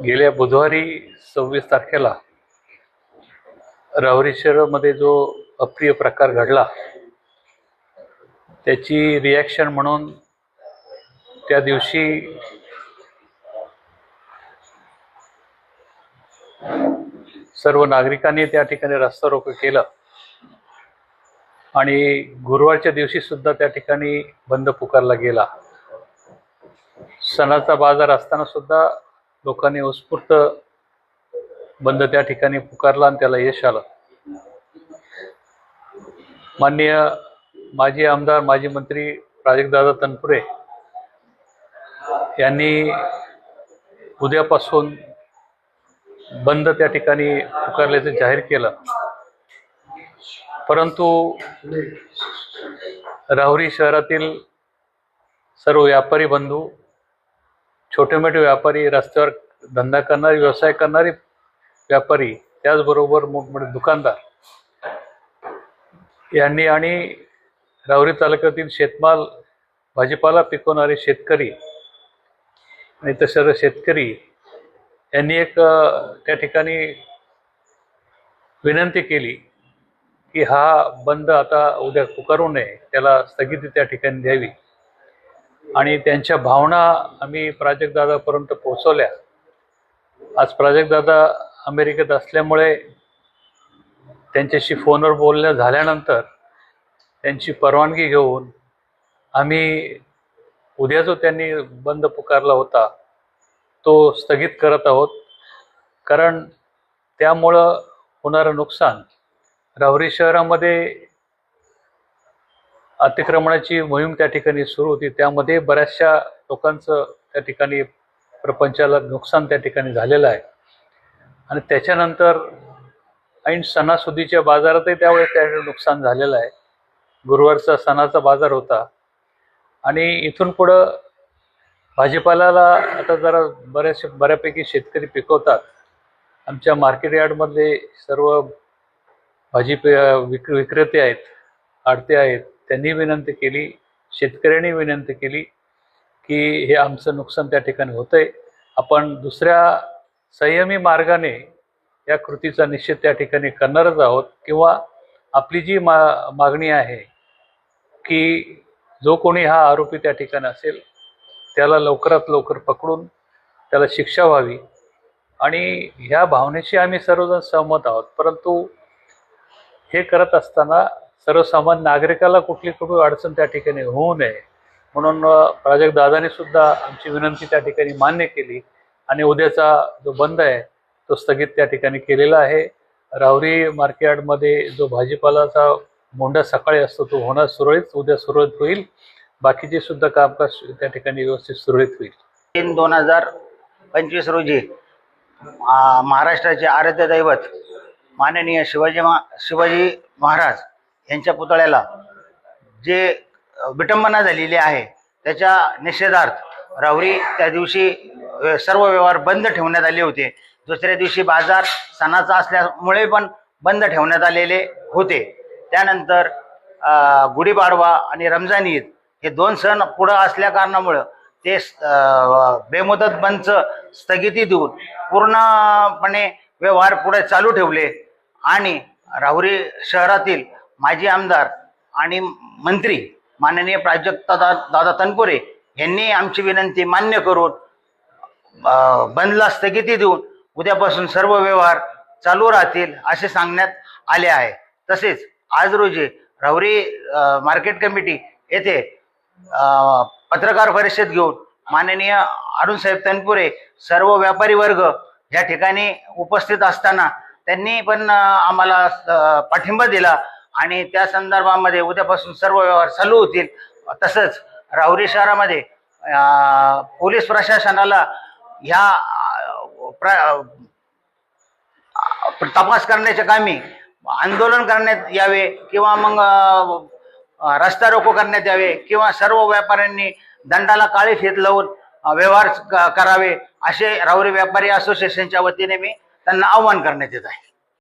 गेल्या बुधवारी 26 तारखेला राहुरी शहरामध्ये जो अप्रिय प्रकार घडला त्याची रिॲक्शन म्हणून त्या दिवशी सर्व नागरिकांनी त्या ठिकाणी रस्ता रोको केलं आणि गुरुवारच्या दिवशी सुद्धा त्या ठिकाणी बंद पुकारला गेला। सणाचा बाजार असताना सुद्धा लोकांनी उत्स्फूर्त बंद त्या ठिकाणी पुकारला आणि त्याला यश आलं। माननीय माजी आमदार माजी मंत्री प्राजक्तदादा तनपुरे यांनी उद्यापासून बंद त्या ठिकाणी पुकारल्याचं जाहीर केलं, परंतु राहुरी शहरातील सर्व व्यापारी बंधू, छोटे मोठे व्यापारी, रस्त्यावर धंदा करणारे, व्यवसाय करणारे व्यापारी, त्याचबरोबर मोठमोठे दुकानदार यांनी आणि राहुरी तालुक्यातील शेतमाल भाजीपाला पिकवणारे शेतकरी आणि तसं शेतकरी यांनी एक त्या ठिकाणी विनंती केली की हा बंद आता उद्या पुकारू नये, त्याला स्थगिती त्या ठिकाणी द्यावी आणि त्यांच्या भावना आम्ही प्राजक्तदादापर्यंत पोहोचवल्या। आज प्राजक्तदादा अमेरिकेत असल्यामुळे त्यांच्याशी फोनवर बोलणं झाल्यानंतर त्यांची परवानगी घेऊन आम्ही उद्या जो त्यांनी बंद पुकारला होता तो स्थगित करत आहोत, कारण त्यामुळं होणारं नुकसान, राहुरी शहरामध्ये अतिक्रमणाची मोहीम त्या ठिकाणी सुरू होती, त्यामध्ये बऱ्याचशा लोकांचं त्या ठिकाणी प्रपंचाला नुकसान त्या ठिकाणी झालेलं आहे आणि त्याच्यानंतर ऐन सणासुदीच्या बाजारातही त्यावेळेस त्या नुकसान झालेलं आहे। गुरुवारचा सणाचा बाजार होता आणि इथून पुढं भाजीपाल्याला आता जरा बऱ्यापैकी शेतकरी पिकवतात। आमच्या मार्केट यार्डमधले सर्व विक्रेते आहेत, आडते आहेत, त्यांनी विनंती केली, शेतकऱ्यांनी विनंती केली की हे आमचं नुकसान त्या ठिकाणी होतंय, आपण दुसऱ्या संयमी मार्गाने या कृतीचा निषेध त्या ठिकाणी करणारच आहोत, किंवा आपली जी मागणी आहे की जो कोणी हा आरोपी त्या ठिकाणी असेल त्याला लवकरात लवकर पकडून त्याला शिक्षा व्हावी आणि ह्या भावनेशी आम्ही सर्वजण सहमत आहोत। परंतु हे करत असताना सर्वसामान्य नागरिकाला कुठली अडचण त्या ठिकाणी होऊ नये म्हणून प्राजक्तदादांनी सुद्धा आमची विनंती त्या ठिकाणी मान्य केली आणि उद्याचा जो बंद आहे तो स्थगित त्या ठिकाणी केलेला आहे। राहुरी मार्केटमध्ये जो भाजीपालाचा मोंढा सकाळी असतो तो होणार सुरळीत, उद्या सुरळीत होईल, बाकीचे सुद्धा कामकाज त्या ठिकाणी व्यवस्थित सुरळीत होईल। 3/2025 रोजी महाराष्ट्राचे आराध्य दैवत माननीय शिवाजी महाराज यांच्या पुतळ्याला जे विटंबना झालेली आहे त्याच्या निषेधार्थ राहुरी त्या दिवशी सर्व व्यवहार बंद ठेवण्यात आले होते। दुसऱ्या दिवशी बाजार सणाचा असल्यामुळे पण बंद ठेवण्यात आलेले होते। त्यानंतर गुढीपाडवा आणि रमजान ईद हे दोन सण पुढं असल्या कारणामुळं ते बेमुदत बंदचं स्थगिती देऊन पूर्णपणे व्यवहार पुढे चालू ठेवले आणि राहुरी शहरातील माजी आमदार आणि मंत्री माननीय प्राजक्तदादा तनपुरे यांनी आमची विनंती मान्य करून बंदला स्थगिती देऊन उद्यापासून सर्व व्यवहार चालू राहतील असे सांगण्यात आले आहे। तसेच आज रोजी राहुरी मार्केट कमिटी येथे पत्रकार परिषद घेऊन माननीय अरुणसाहेब तनपुरे सर्व व्यापारी वर्ग या ठिकाणी उपस्थित असताना त्यांनी पण आम्हाला पाठिंबा दिला आणि त्या संदर्भामध्ये उद्यापासून सर्व व्यवहार चालू होतील। तसंच राहुरी शहरामध्ये पोलीस प्रशासनाला ह्या तपास करण्याच्या कामी आंदोलन करण्यात यावे किंवा मग रस्ता रोको करण्यात यावे किंवा सर्व व्यापाऱ्यांनी दंडाला काळी फीत लावून व्यवहार करावे असे राहुरी व्यापारी असोसिएशनच्या वतीने मी त्यांना आवाहन करण्यात येत आहे।